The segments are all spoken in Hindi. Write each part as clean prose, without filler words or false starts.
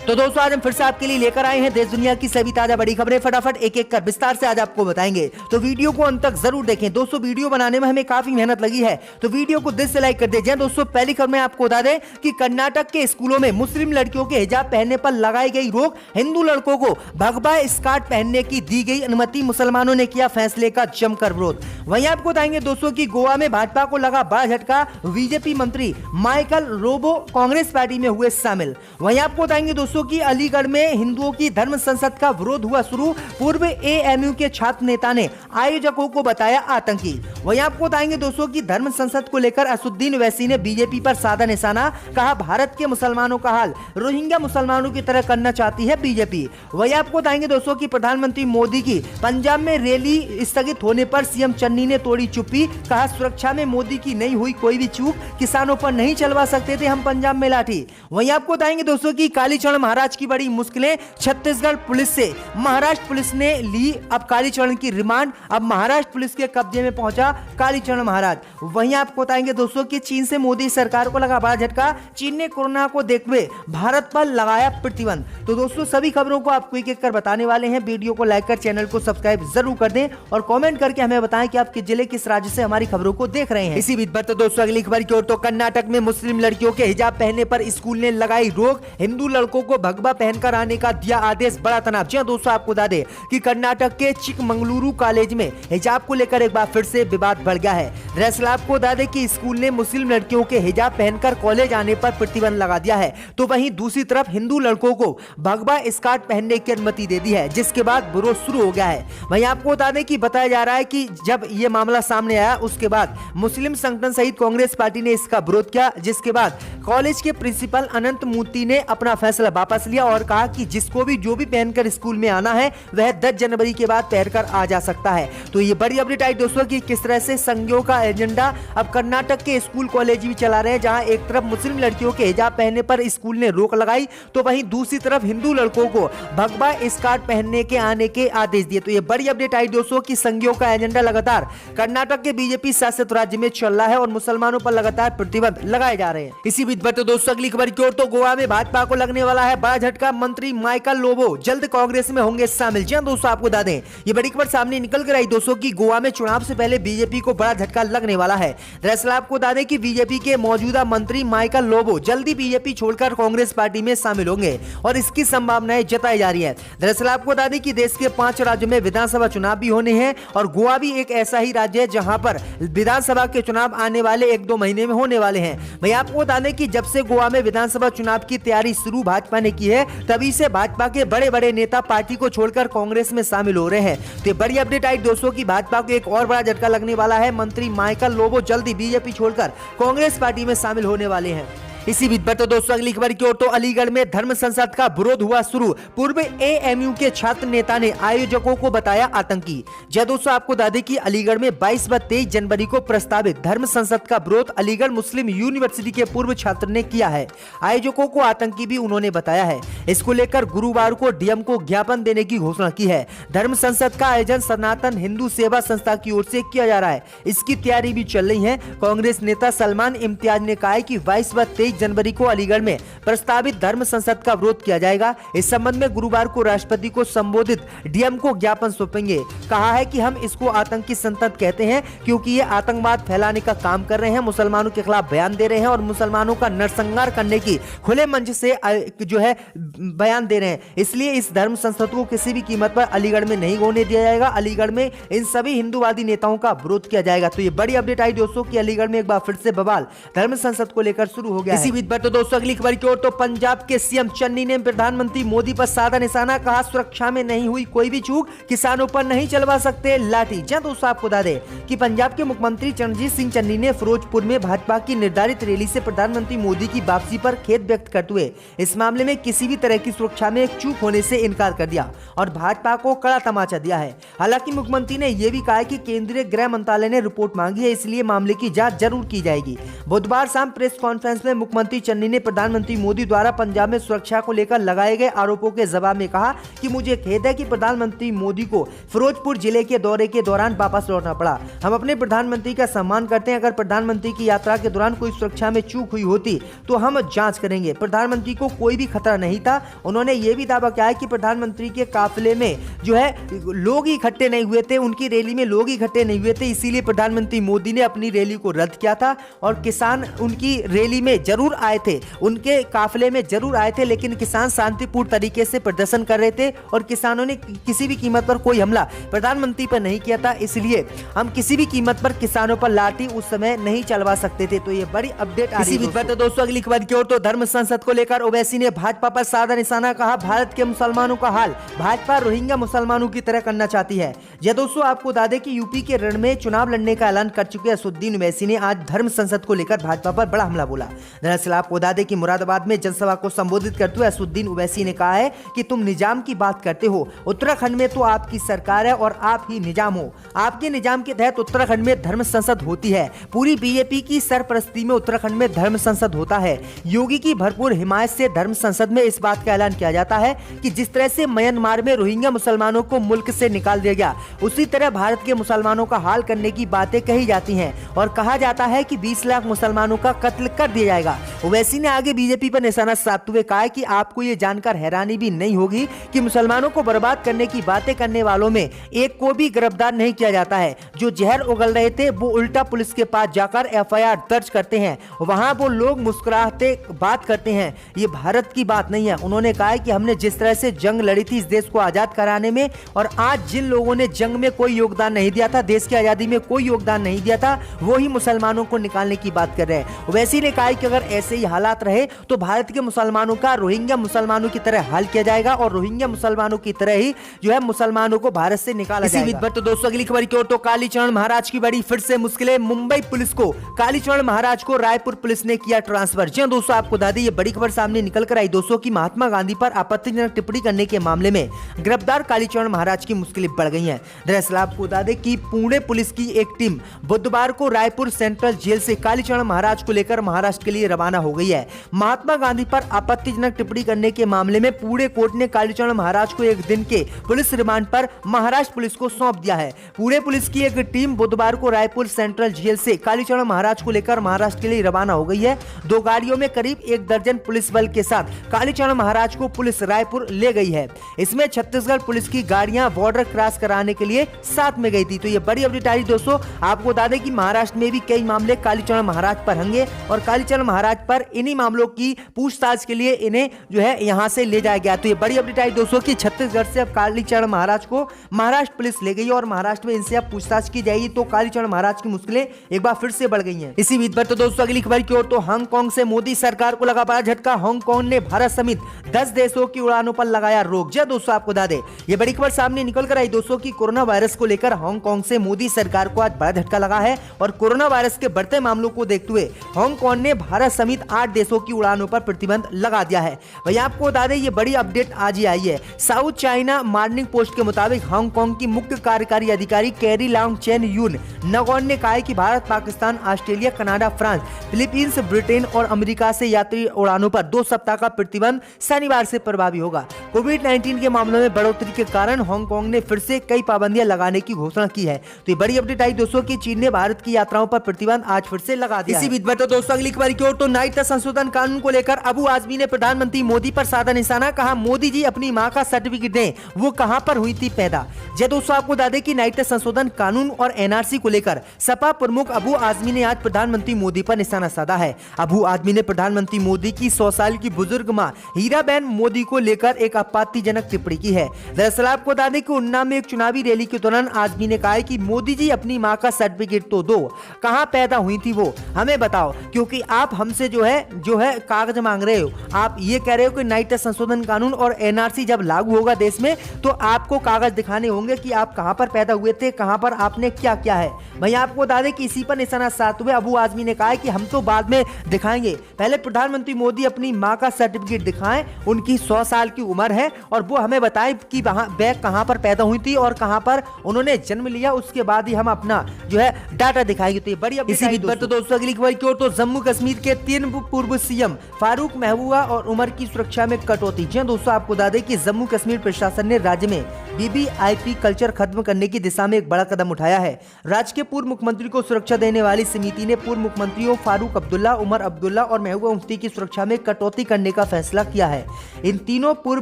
तो दोस्तों आज हम फिर से आपके लिए लेकर आए हैं देश दुनिया की सभी ताजा बड़ी खबरें। फटाफट एक एक कर विस्तार से आज आपको बताएंगे, तो वीडियो को अंत तक जरूर देखें। दोस्तों वीडियो बनाने में हमें काफी मेहनत लगी है, तो वीडियो को दिल से लाइक कर दीजिए। दोस्तों पहली खबर में आपको बता दें कि कर्नाटक के स्कूलों में मुस्लिम लड़कियों के हिजाब पहनने पर लगाई गई रोक, हिंदू लड़कों को भगवा स्कर्ट पहनने की दी गई अनुमति, मुसलमानों ने किया फैसले का जमकर विरोध। वहीं आपको बताएंगे दोस्तों की गोवा में भाजपा को लगा बड़ा झटका, बीजेपी मंत्री माइकल लोबो कांग्रेस पार्टी में हुए शामिल। वहीं आपको बताएंगे दोस्तों की अलीगढ़ में हिंदुओं की धर्म संसद का विरोध हुआ शुरू, पूर्व एएमयू के छात्र नेता ने आयोजकों को बताया आतंकी। वहीं आपको बताएंगे दोस्तों की धर्म संसद को लेकर असुद्दीन ओवैसी ने बीजेपी पर साधा निशाना, कहा भारत के मुसलमानों का हाल रोहिंग्या मुसलमानों की तरह करना चाहती है बीजेपी। वहीं आपको बताएंगे दोस्तों की प्रधानमंत्री मोदी की पंजाब में रैली स्थगित होने पर सीएम चन्नी ने तोड़ी चुप्पी, कहा सुरक्षा में मोदी की नहीं हुई कोई भी चूक, किसानों पर नहीं चलवा सकते थे हम पंजाब में लाठी। वहीं आपको बताएंगे दोस्तों की कालीचरण महाराज की बड़ी मुश्किलें, छत्तीसगढ़ पुलिस से महाराष्ट्र पुलिस ने ली अब कालीचरण की रिमांड, अब महाराष्ट्र पुलिस के कब्जे में पहुंचा कालीचरण महाराज। वहीं आपको बताएंगे दोस्तों कि चीन से मोदी सरकार को लगा बड़ा झटका, चीन ने कोरोना को देखते हुए भारत पर लगाया प्रतिबंध। तो दोस्तों सभी खबरों को आपको एक एक कर बताने वाले हैं, वीडियो को लाइक कर चैनल को सब्सक्राइब जरूर कर दें और कमेंट करके हमें बताएं कि आप किस जिले किस राज्य से हमारी खबरों को देख रहे हैं। इसी बीच पर तो दोस्तों अगली खबर की ओर, तो कर्नाटक में मुस्लिम लड़कियों के हिजाब पहनने पर स्कूल ने लगाई रोक, हिंदू लड़कों को भगवा पहनकर आने का दिया आदेश, बड़ा तनाव। जी दोस्तों आपको बता दें कि कर्नाटक के चिकमंगलुरु कॉलेज में हिजाब को लेकर एक बार फिर से विवाद बढ़ गया है। दरअसल आपको बता दें कि स्कूल ने मुस्लिम लड़कियों के हिजाब पहनकर कॉलेज आने पर प्रतिबंध लगा दिया है, तो वहीं दूसरी तरफ हिंदू लड़कों को भगवा स्कर्ट पहनने की अनुमति दे दी है, जिसके बाद विरोध शुरू हो गया है। वहीं आपको बता दें कि बताया जा रहा है कि जब यह मामला सामने आया उसके बाद मुस्लिम संगठन सहित कांग्रेस पार्टी ने इसका विरोध किया, जिसके बाद कॉलेज के प्रिंसिपल अनंत मूर्ति ने अपना फैसला वापस लिया और कहा कि जिसको भी जो भी पहनकर स्कूल में आना है वह 10 जनवरी के बाद पहनकर आ जा सकता है। तो ये बड़ी अपडेट आई दोस्तों कि किस तरह से संघियों का एजेंडा अब कर्नाटक के स्कूल कॉलेज भी चला रहे हैं, जहां एक तरफ मुस्लिम लड़कियों के हिजाब पहनने पर स्कूल ने रोक लगाई, तो वहीं दूसरी तरफ हिंदू लड़कों को भगवा स्कर्ट पहनने के आने के आदेश दिए। तो ये बड़ी अपडेट आई दोस्तों कि संघियों का एजेंडा लगातार कर्नाटक के बीजेपी शासित राज्य में चल रहा है और मुसलमानों पर लगातार प्रतिबंध लगाए जा रहे हैं। इसी बीच पर दोस्तों अगली खबर की ओर, तो गोवा में भाजपा को लगने वाला है बड़ा झटका, मंत्री माइकल लोबो जल्द कांग्रेस में होंगे शामिल। जी दोस्तों आपको बता दें ये बड़ी खबर सामने निकल कर आई दोस्तों कि गोवा में चुनाव से पहले बीजेपी को बड़ा झटका लगने वाला है। दरअसल आपको बता दें कि बीजेपी के मौजूदा मंत्री माइकल लोबो जल्दी बीजेपी छोड़कर कांग्रेस पार्टी में शामिल होंगे और इसकी संभावनाएं जताई जा रही है। दरअसल आपको बता दें कि देश के 5 राज्यों में विधानसभा चुनाव भी होने हैं और गोवा भी एक ऐसा ही राज्य है जहां पर विधानसभा के चुनाव आने वाले 1-2 महीने में होने वाले हैं। भाई आपको बता दें कि जब से गोवा में विधानसभा चुनाव की तैयारी शुरू भाजपा ने की है, तभी से भाजपा के बड़े बड़े नेता पार्टी को छोड़कर कांग्रेस में शामिल हो रहे हैं। तो बड़ी अपडेट आई दोस्तों की भाजपा को एक और बड़ा झटका लगने वाला है, मंत्री माइकल लोबो जल्दी बीजेपी छोड़कर कांग्रेस पार्टी में शामिल होने वाले हैं। इसी बीच पर तो दोस्तों अगली खबर की ओर, तो अलीगढ़ में धर्म संसद का विरोध हुआ शुरू, पूर्व एएमयू के छात्र नेता ने आयोजकों को बताया आतंकी। जय दोस्तों आपको बता दें कि अलीगढ़ में 22 व 23 जनवरी को प्रस्तावित धर्म संसद का विरोध अलीगढ़ मुस्लिम यूनिवर्सिटी के पूर्व छात्र ने किया है। आयोजकों को आतंकी भी उन्होंने बताया है। इसको लेकर गुरुवार को डीएम को ज्ञापन देने की घोषणा की है। धर्म संसद का आयोजन सनातन हिंदू सेवा संस्था की ओर से किया जा रहा है, इसकी तैयारी भी चल रही है। कांग्रेस नेता सलमान इम्तियाज ने कहा कि 22 व 23 जनवरी को अलीगढ़ में प्रस्तावित धर्म संसद का विरोध किया जाएगा। इस संबंध में गुरुवार को राष्ट्रपति को संबोधित डीएम को ज्ञापन सौंपेंगे। कहा है कि हम इसको आतंकी संसद कहते हैं क्योंकि ये आतंकवाद फैलाने का काम कर रहे हैं, मुसलमानों के खिलाफ बयान दे रहे हैं और मुसलमानों का नरसंहार करने की खुले मंच से जो है बयान दे रहे हैं। इसलिए इस धर्म संसद को किसी भी कीमत पर अलीगढ़ में नहीं होने दिया जाएगा। अलीगढ़ में इन सभी हिंदूवादी नेताओं का विरोध किया जाएगा। तो ये बड़ी अपडेट आई दोस्तों कि अलीगढ़ में एक बार फिर से बवाल धर्म संसद को लेकर शुरू हो गया है। इसी बीच पर तो दोस्तों अगली खबर की ओर, तो पंजाब के सीएम चन्नी ने प्रधानमंत्री मोदी पर साधा निशाना, कहा सुरक्षा में नहीं हुई कोई भी चूक, किसानों पर नहीं चलवा सकते लाठी। जहां दोस्तों आपको बता दें कि पंजाब के मुख्यमंत्री चरणजीत सिंह चन्नी ने फिरोजपुर में भाजपा की निर्धारित रैली से प्रधानमंत्री मोदी की वापसी पर खेद व्यक्त करते हुए इस मामले में किसी भी तरह की सुरक्षा में एक चूक होने से इनकार कर दिया और भाजपा को कड़ा तमाचा दिया है। हालांकि मुख्यमंत्री ने यह भी कहा कि केंद्रीय गृह मंत्रालय ने रिपोर्ट मांगी है, इसलिए मामले की जांच जरूर की जाएगी। बुधवार शाम प्रेस कॉन्फ्रेंस में मुख्यमंत्री चन्नी ने प्रधानमंत्री मोदी द्वारा पंजाब में सुरक्षा को लेकर लगाए गए आरोपों के जवाब में कहा कि मुझे खेद है कि प्रधानमंत्री मोदी को फिरोजपुर जिले के दौरे के दौरान वापस लौटना पड़ा। हम अपने प्रधानमंत्री का सम्मान करते हैं। अगर प्रधानमंत्री की यात्रा के दौरान कोई सुरक्षा में चूक हुई होती तो हम जांच करेंगे। प्रधानमंत्री को कोई भी खतरा नहीं था। था। उन्होंने ये भी दावा किया है कि प्रधानमंत्री के काफिले में जो है लोग इकट्ठे नहीं हुए थे, उनकी रैली में लोग इकट्ठे नहीं हुए थे, इसीलिए प्रधानमंत्री मोदी ने अपनी रैली को रद्द किया था। और किसान उनकी रैली में जरूर आए थे, उनके काफिले में जरूर आए थे, लेकिन किसान शांतिपूर्ण तरीके से प्रदर्शन कर रहे थे और किसानों ने किसी भी कीमत पर कोई हमला प्रधानमंत्री पर नहीं किया था। इसलिए हम किसी भी कीमत पर किसानों पर लाठी उस समय नहीं चलवा सकते थे। तो ये बड़ी अपडेट आ रही है। तो दोस्तों अगली खबर की ओर, तो धर्म संसद को लेकर ओवैसी ने भाजपा पर साधा निशाना, कहा भारत के मुसलमानों का हाल भाजपा रोहिंग्या मुसलमानों की तरह करना चाहती है। जी दोस्तों, आपको बता दें कि यूपी के रण में चुनाव लड़ने का ऐलान कर चुके असदुद्दीन ओवैसी ने आज धर्म संसद को लेकर भाजपा पर बड़ा हमला बोला। दरअसल आपको बता दें कि मुरादाबाद में जनसभा को संबोधित करते हुए असदुद्दीन ओवैसी ने कहा है कि तुम निजाम की बात करते हो, उत्तराखंड में तो आपकी सरकार है और आप ही निजाम हो। आपके निजाम के तहत उत्तराखंड में धर्म संसद होती है, पूरी बीजेपी की सरपरस्ती में उत्तराखंड में धर्म संसद होता है। योगी की भरपूर हिमायत से धर्म संसद में इस बात का ऐलान किया जाता है कि जिस तरह से म्यांमार में रोहिंग्या मुसलमानों को मुल्क से निकाल दिया गया, उसी तरह भारत के मुसलमानों का हाल करने की बातें कही जाती हैं और कहा जाता है कि 20 लाख मुसलमानों का कत्ल कर दिया जाएगा। ओवैसी ने आगे बीजेपी पर निशाना साधते हुए कहा कि आपको ये जानकर हैरानी भी नहीं होगी कि मुसलमानों को बर्बाद करने की बातें करने वालों में एक को भी गिरफ्तार नहीं किया जाता है। जो जहर उगल रहे थे वो उल्टा पुलिस के पास जाकर एफआईआर दर्ज करते हैं, वहां वो लोग मुस्कुराते बात करते हैं। ये भारत की बात नहीं है। उन्होंने कहा कि हमने जिस तरह से जंग लड़ी थी इस देश को आजाद कराने में, और आज जिन लोगों ने जंग में कोई योगदान नहीं दिया था, देश की आजादी में कोई योगदान नहीं दिया था, वो ही मुसलमानों को निकालने की बात कर रहे हैं। ओवैसी ने कहा कि अगर ऐसे ही हालात रहे तो भारत के मुसलमानों का रोहिंग्या मुसलमानों की तरह हाल किया जाएगा और रोहिंग्या मुसलमानों की तरह ही जो है मुसलमानों को भारत से निकाला जाएगा। तो दोस्तों अगली खबर की ओर, तो कालीचरण महाराज की बड़ी फिर से मुश्किलें, मुंबई पुलिस को कालीचरण महाराज को रायपुर पुलिस ने किया ट्रांसफर। जी दोस्तों, आपको बता दें ये बड़ी खबर सामने निकल कर आई दोस्तों की महात्मा गांधी पर आपत्तिजनक टिप्पणी करने के मामले में गिरफ्तार कालीचरण महाराज की मुश्किलें बढ़ गई हैं। दरअसल आपको बता दें कि पुणे पुलिस की एक टीम बुधवार को रायपुर सेंट्रल जेल से कालीचरण महाराज को लेकर महाराष्ट्र के लिए रवाना हो गई है। महात्मा गांधी पर आपत्तिजनक टिप्पणी करने के मामले में पुणे कोर्ट ने कालीचरण महाराज को एक दिन के पुलिस रिमांड पर महाराष्ट्र पुलिस को सौंप दिया है। पुणे पुलिस की एक टीम बुधवार को रायपुर सेंट्रल जेल से कालीचरण महाराज को लेकर महाराष्ट्र के लिए रवाना हो गई है। 2 गाड़ियों में करीब 1 दर्जन पुलिस बल के साथ कालीचरण महाराज को पुलिस रायपुर ले गई है। इसमें छत्तीसगढ़ पुलिस की गाड़ियां बॉर्डर क्रॉस कराने के लिए साथ में गई थी। तो ये बड़ी अपडेट आई दोस्तों। आपको बता दें कि महाराष्ट्र में भी कई मामले कालीचरण महाराज पर होंगे और कालीचरण महाराज पर इन्हीं मामलों की पूछताछ के लिए इन्हें जो है यहां से ले जाया गया। तो ये बड़ी अपडेट आई दोस्तों कि छत्तीसगढ़ से अब कालीचरण महाराज को महाराष्ट्र पुलिस ले गई और महाराष्ट्र में इनसे अब पूछताछ की जाएगी। तो कालीचरण महाराज की मुश्किलें एक बार फिर से बढ़ गई हैं। इसी बीच पर तो दोस्तों अगली खबर की ओर, तो हांगकांग से मोदी सरकार को लगा बड़ा झटका। हांगकांग ने भारत समेत 10 देशों की उड़ानों पर लगाया रोक। जी दोस्तों, आपको बता दें ये बड़ी खबर सामने निकल कर आई दोस्तों की कोरोना वायरस को लेकर हांगकांग से मोदी सरकार को आज बड़ा झटका लगा है और कोरोना वायरस के बढ़ते मामलों को देखते हुए हांगकांग ने भारत समेत 8 देशों की उड़ानों पर प्रतिबंध लगा दिया है। भैया आपको बता दें ये बड़ी अपडेट आज ही आई है। साउथ चाइना मॉर्निंग पोस्ट के मुताबिक हांगकांग की मुख्य कार्यकारी अधिकारी कैरी लांग चेन यून नगौन ने कहा है कि Bharat, Pakistan, Australia, Canada, France, Philippines, Britain और अमेरिका से यात्री उड़ानों पर 2 सप्ताह का प्रतिबंध शनिवार से प्रभावी होगा। कोविड-19 के मामलों में बढ़ोतरी के कारण हांगकांग ने फिर से कई पाबंदियां लगाने की घोषणा की है। तो ये बड़ी अपडेट आई दोस्तों कि चीन ने भारत की यात्राओं पर प्रतिबंध आज फिर से लगा दिया। इसी बीच में तो दोस्तों अगली खबर की ओर, तो नागरिकता संशोधन कानून को लेकर अबू आजमी ने प्रधानमंत्री मोदी पर साधा निशाना, कहा मोदी जी अपनी मां का सर्टिफिकेट दें, वो कहां पर हुई थी पैदा। जय दोस्तों, आपको बता दें कि नागरिकता संशोधन कानून और एनआरसी को लेकर सपा प्रमुख अबू आजमी ने आज प्रधानमंत्री मोदी पर निशाना साधा है। अबू आजमी ने प्रधानमंत्री मोदी की 100 साल की बुजुर्ग मां हीराबेन मोदी को लेकर एक आपत्तिजनक टिप्पणी की है। दरअसल आपको बता दें कि उन्नाव में एक चुनावी रैली के दौरान आजमी ने कहा कि मोदी जी अपनी मां का सर्टिफिकेट तो दो, कहां पैदा हुई थी वो हमें बताओ, क्योंकि आप हमसे जो है कागज मांग रहे हो। आप ये कह रहे हो कि नागरिकता संशोधन कानून और एनआरसी जब लागू होगा देश में तो आपको कागज दिखाने होंगे कि आप कहां पर पैदा हुए थे, कहां पर आपने क्या किया है। भैया आपको बता दें कि इसी पर निशाना साधते हुए अबू आजमी ने कहा कि हम तो बाद में दिखाएंगे, पहले प्रधानमंत्री मोदी अपनी मां का सर्टिफिकेट दिखाएं, उनकी 100 साल की उम्र है और वो हमें बताएं कि वह कहां पर पैदा हुई थी और कहां कहां पर उन्होंने जन्म लिया, उसके बाद ही हम अपना जो है डाटा दिखाएंगे। तो ये बड़ी इसी बीच पर तो दोस्तों अगली खबर की ओर, तो जम्मू कश्मीर के 3 पूर्व सीएम फारूक, महबूबा और उमर की सुरक्षा में कटौती। जी दोस्तों, आपको बता दें कि जम्मू कश्मीर प्रशासन ने राज्य में वीवीआईपी कल्चर खत्म करने की दिशा में एक बड़ा कदम उठाया है। राज्य के पूर्व मुख्यमंत्री को सुरक्षा देने वाली समिति ने पूर्व मुख्यमंत्रियों फारूक अब्दुल्ला, उमर अब्दुल्ला और महबूबा मुफ्ती की सुरक्षा में कटौती करने का फैसला किया है। इन तीनों पूर्व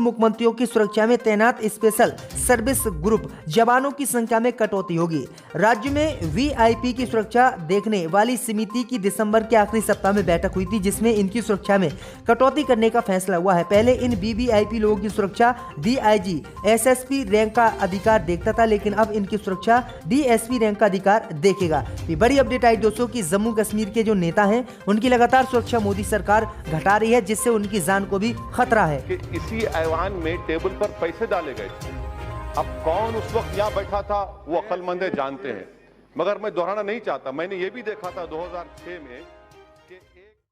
मुख्यमंत्रियों की सुरक्षा में तैनात स्पेशल सर्विस ग्रुप जवानों की संख्या में कटौती होगी। राज्य में वीआईपी की सुरक्षा देखने वाली समिति की दिसंबर के आखिरी सप्ताह में बैठक हुई थी, जिसमें इनकी सुरक्षा में कटौती करने का फैसला हुआ है। पहले इन वीवीआईपी लोगों की सुरक्षा डीआईजी एसएसपी रैंक का अधिकार देखता था, लेकिन अब इनकी सुरक्षा डीएसपी रैंक का अधिकार देखेगा। ये बड़ी अपडेट आई दोस्तों कि जम्मू कश्मीर के जो नेता हैं उनकी लगातार सुरक्षा मोदी सरकार घटा रही है, जिससे उनकी जान को भी खतरा है। कि इसी ऐवान में टेबल पर पैसे डाले गए थे। अब कौन उस वक्त यहाँ बैठा था वो अक्लमंद जानते हैं, मगर मैं दोहराना नहीं चाहता। मैंने ये भी देखा था 2006 में